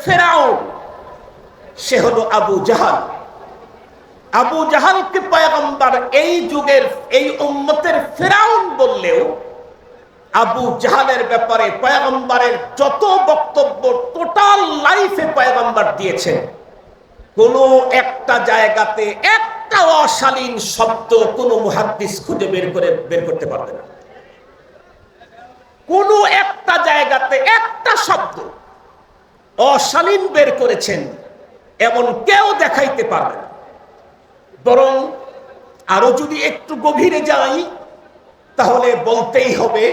ফেরাউন, সে হলো আবু জাহাল। আবু জাহালকে পয়গম্বর এই যুগের এই উম্মতের ফেরাউন বললেও আবু জাহালের ব্যাপারে পয়গম্বরের যত বক্তব্য টোটাল লাইফে পয়গম্বর দিয়েছেন, কোনো একটা জায়গাতে একটা অশালীন শব্দ কোনো মুহাদ্দিস খুঁজে বের করতে পারবে না। কোনো একটা জায়গাতে একটা শব্দ অশালীন বের করেছেন এমন কেউ দেখাইতে পারবে না। বরং আরো যদি একটু গভীরে যাই তাহলে বলতেই হবে,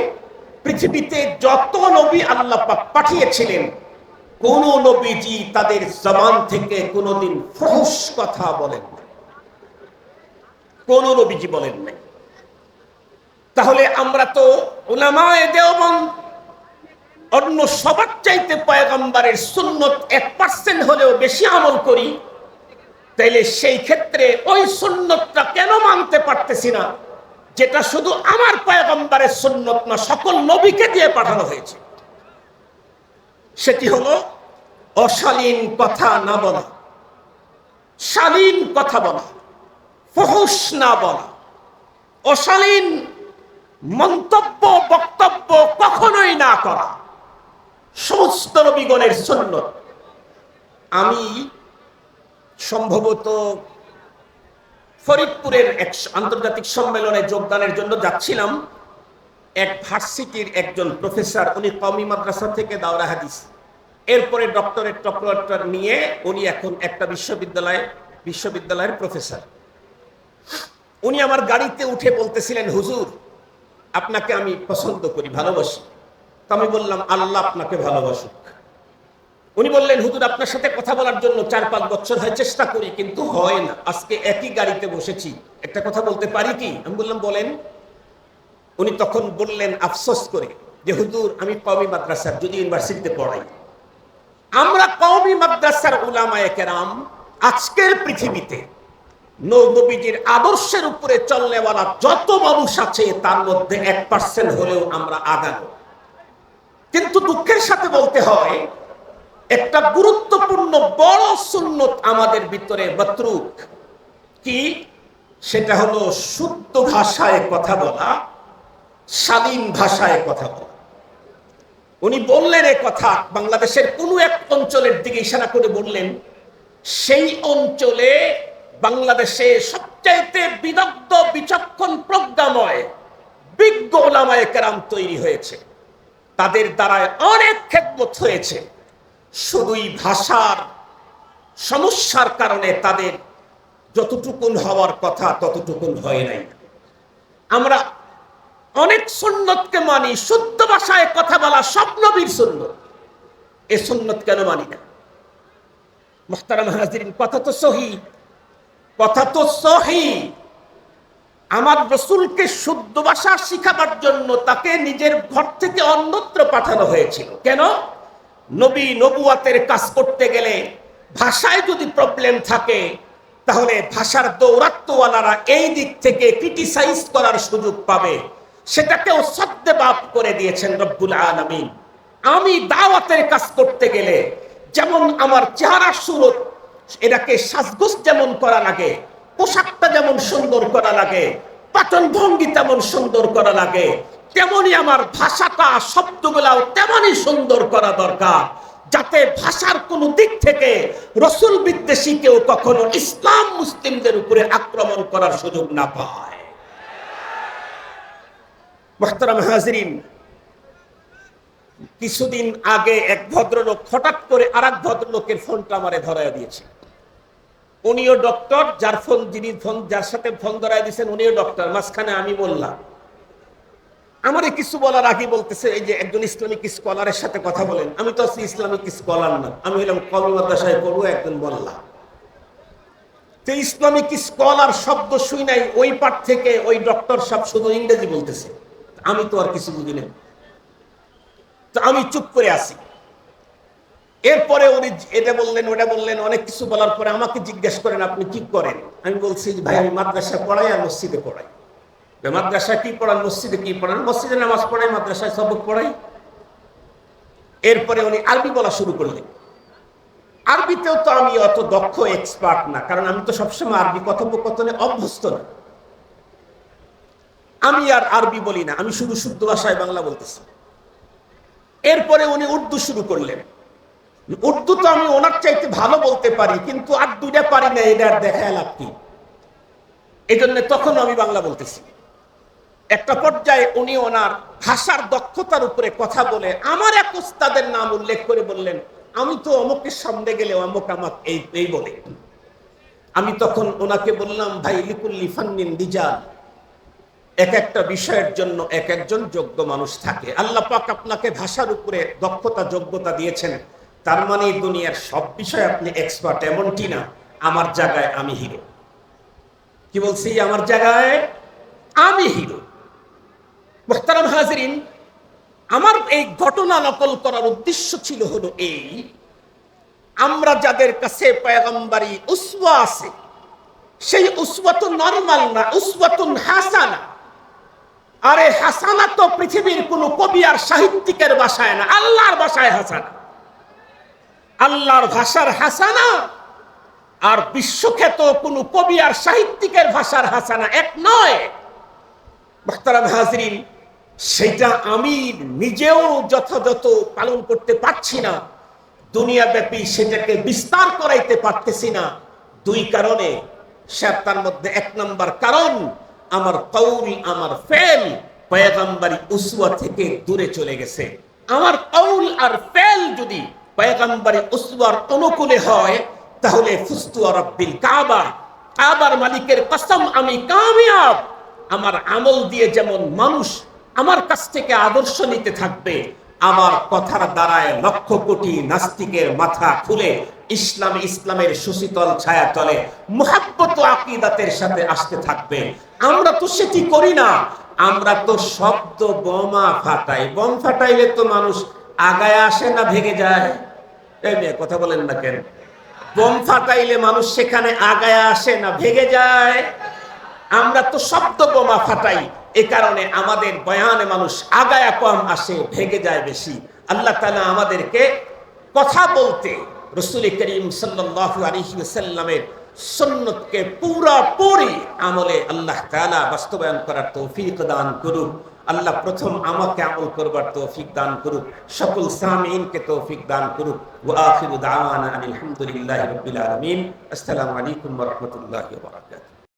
পৃথিবীতে যত নবী আল্লাহ পাক পাঠিয়েছিলেন, কোন নবীজি তাদের জবান থেকে কোনদিন ফুহশ কথা বলেন না, কোন নবীজি বলেন নাই। তাহলে আমরা তো উলামায়ে দেওবন্দ অন্য সবার চাইতে পয়গম্বরের সুন্নত 1% হলেও বেশি আমল করি, তাইলে সেই ক্ষেত্রে ওই সুন্নতটা কেন মানতে পারতেছি না যেটা শুধু আমার পয়গম্বরের সুন্নত না, সকল নবীকে দিয়ে পাঠানো হয়েছে? সেটি হলো অশালীন কথা না বলা, শালীন কথা বলা, ফুহশ না বলা, অশালীন মন্তব্য বক্তব্য কখনোই না করা, সমস্ত নবীগণের সুন্নত। আমি সম্ভবত ফরিদপুরের এক আন্তর্জাতিক সম্মেলনে যোগদানের জন্য যাচ্ছিলাম। এক ভার্সিটির একজন প্রফেসর, উনি কওমি মাদ্রাসা থেকে দাওরা হাদিস, এরপরে ডক্টরেট নিয়ে উনি এখন একটা বিশ্ববিদ্যালয়ের প্রফেসর। উনি আমার গাড়িতে উঠে বলতেছিলেন, হুজুর আপনাকে আমি পছন্দ করি, ভালোবাসি। তো আমি বললাম, আল্লাহ আপনাকে ভালোবাসুক। উনি বললেন, হুজুর আপনার সাথে কথা বলার জন্য 4-5 বছর হয় চেষ্টা করি, কিন্তু হয় না। আজকে একই গাড়িতে বসেছি, একটা কথা বলতে পারি কি? আমি বললাম, বলেন। উনি তখন বললেন আফসোস করে যে, হুজুর আমি কওমি মাদ্রাসার, যদি ইউনিভার্সিটিতে পড়াই। আমরা কওমি মাদ্রাসার উলামায়ে কেরাম আজকের পৃথিবীতে নবীজির আদর্শের উপরে চলনেওয়ালা যত মানুষ আছে তার মধ্যে 1% হলেও আমরা আগানো। কিন্তু দুঃখের সাথে বলতে হয়, একটা গুরুত্বপূর্ণ বড় সুন্নত আমাদের ভিতরে মাতরুক। কি? সেটা হলো শুদ্ধ ভাষায় কথা বলা, শালীন ভাষায় কথা বলা। উনি বললেন এ কথা বাংলাদেশের কোন এক অঞ্চলের দিকে ইশারা করে বললেন, সেই অঞ্চলে বাংলাদেশে সবচাইতে বিদগ্ধ বিচক্ষণ প্রজ্ঞাময় বিজ্ঞ উলামায়ে কেরাম তৈরি হয়েছে, তাদের দ্বারায় অনেক খেদমত হয়েছে। শুধুই ভাষার সমস্যার কারণে তাদের যতটুকুন হওয়ার কথা ততটুকুন হয় নাই। আমরা অনেক সুন্নতকে মানি, শুদ্ধ ভাষায় কথা বলা সব নবীর সুন্নত, এ সুন্নত কেন মানি না? মুহতারাম হাজিরিন, কথা তো সহি, কথা তো সহি। আমার রাসূলকে শুদ্ধ ভাষা শিখাবার জন্য তাকে নিজের ঘর থেকে অন্যত্র পাঠানো হয়েছিল। কেন? নবী নবুয়াতের কাজ করতে গেলে ভাষায় যদি প্রবলেম থাকে, তাহলে ভাষার দৌরাত্মওয়ালারা এই দিক থেকে ক্রিটিসাইজ করার সুযোগ পাবে। সেটাকেও সদ্দেবাপ করে দিয়েছেন রব্বুল আলামিন। আমি দাওয়াতের কাজ করতে গেলে যেমন আমার চেহারা সুরত, এটাকে সাজগোজ যেমন করা লাগে, পোশাকটা যেমন সুন্দর করা লাগে, পাচন ভঙ্গি তেমন সুন্দর করা লাগে, তেমনি আমার ভাষাটা শব্দগুলাও তেমনই সুন্দর করা দরকার, যাতে ভাষার কোন দিক থেকে রাসূল বিদ্বেষী কেউ কখনো ইসলাম মুসলিমদের উপরে আক্রমণ করার সুযোগ না পায়। মুহতারাম হাজিরিন, কিছুদিন আগে এক ভদ্রলোক হঠাৎ করে আরেক ভদ্রলোকের ফোনটা আমারে ধরায় দিয়েছে। উনিও ডক্টর, যার সাথে ফোন ধরায় দিয়েছেন উনিও ডক্টর, মাঝখানে আমি বললাম। আমারে কিছু বলার আগে বলতেছে, এই যে একজন ইসলামিক স্কলারের সাথে কথা বলেন। আমি তো ইসলামিক স্কলার না, আমি হইলাম কওমি মাদ্রাসায় পড়বো একজন বললাম। তো ইসলামিক স্কলার শব্দ শুই নাই, ওই পাঠ থেকে ওই ডক্টর সাহেব শুধু ইংরেজি বলতেছে, আমি তো আর কিছু বুঝি না। তো আমি চুপ করে আছি। এরপরে উনি এটা বললেন ওটা বললেন, অনেক কিছু বলার পরে আমাকে জিজ্ঞেস করেন আপনি কি করেন? আমি বলছি, ভাই আমি মাদ্রাসায় পড়াই আর মসজিদে পড়াই। মাদ্রাসায় কি পড়ান, মসজিদে কি পড়ান? মসজিদে নামাজ পড়াই, মাদ্রাসায় সবক পড়াই। এরপরে উনি আরবি বলা শুরু করলেন। আরবিতেও তো আমি অত দক্ষ এক্সপার্ট না, কারণ আমি তো সবসময় আরবি কথোপকথনে অভ্যস্ত না। আমি আর আরবি বলি না, আমি শুধু শুদ্ধ ভাষায় বাংলা বলতেছি। এরপরে উনি উর্দু শুরু করলেন। উর্দু তো আমি ওনার চাইতে ভালো বলতে পারি, কিন্তু আর দুইটা পারি না, এটা আর দেখায় লাভ কি? এই জন্য তখন আমি বাংলা বলতেছি। একটা পর্যায়ে উনি ওনার ভাষার দক্ষতার উপরে কথা বলে আমার এক উস্তাদের নাম উল্লেখ করে বললেন, আমি তো অমুকের সামনে গেলে অমুক আমাক এই বলে। আমি তখন ওনাকে বললাম, ভাই লিকুল্লি ফান্নিন রিজাল, এক একটা বিষয়ের জন্য এক একজন যোগ্য মানুষ থাকে। আল্লাহ পাক আপনাকে ভাষার উপরে দক্ষতা যোগ্যতা দিয়েছেন, তার মানে দুনিয়ার সব বিষয়ে আপনি এক্সপার্ট এমনটি না। আমার জায়গায় আমি হিরো। কি বলছি? আমার জায়গায় আমি হিরো। মুহতারাম হাজিরিন, আমার এই ঘটনা নকল করার উদ্দেশ্য ছিল হলো এই, আমরা যাদের কাছে পয়গম্বরী উসওয়া আছে, সেই উসওয়া তো নরমাল না, উসওয়াতুন হাসানা। আরে হাসানা তো পৃথিবীর কোন কবি আর সাহিত্যিকের ভাষায় না, আল্লাহর ভাষায় হাসানা। আল্লাহর ভাষার হাসানা আর বিশ্বখ্যাত কোন কবি আর সাহিত্যিকের ভাষার হাসানা এক নয়। মুহতারাম হাজিরিন, সেটা আমি নিজেও যথাযথ পালন করতে পারছি না, দুনিয়াব্যাপী সেটাকে বিস্তার করাইতে পারতেছি না। দুই কারণে। তার মধ্যে এক নম্বর কারণ, আমার কওল আমার ফেল পয়গম্বরী উসওয়া থেকে দূরে চলে গেছে। আমার কওল আর ফেল যদি পয়গম্বরী উসওয়ার অনুকূলে হয়, তাহলে ফুস্তু রাব্বিল কাবা, কাবার মালিকের কসম আমি কামিয়াব। আমার আমল দিয়ে যেমন মানুষ আমার কাছ থেকে আদর্শ নিতে থাকবে, আমার কথার দ্বারায় লক্ষ কোটি নাস্তিকের মাথা খুলে ইসলামের সুশীতল ছায়া তলে মুহাব্বত ও আকীদাতের সাথে আসতে থাকবে। আমরা তো সেটি করি না, আমরা তো শব্দ বোমা ফাটাই। বোম ফাটাইলে তো মানুষ আগায় আসে না ভেঙে যায়? এই মেয়ে কথা বলেন না কেন? বোম ফাটাইলে মানুষ সেখানে আগায় আসে না ভেঙে যায়? আমরা তো শব্দ বোমা ফাটাই, এ কারণে আমাদের বয়ানে মানুষ আগায়া কম আসে, ভেঙে যায় বেশি। আল্লাহ তাআলা আমাদেরকে কথা বলতে রাসূল করিম সাল্লাল্লাহু আলাইহি ওয়াসাল্লামের সুন্নতকে পুরোপুরি আমলে আল্লাহ তাআলা বাস্তবায়ন করার তৌফিক দান করুন। আল্লাহ প্রথম আমাকে আমল করবার তৌফিক দান করুক, সকল সামিঈনকে তৌফিক দান করুক। ওয়া আখিরু দাওয়ানা আলহামদুলিল্লাহি রাব্বিল আলামিন। আসসালামু আলাইকুম ওয়া রাহমাতুল্লাহি ওয়া বারাকাতুহু।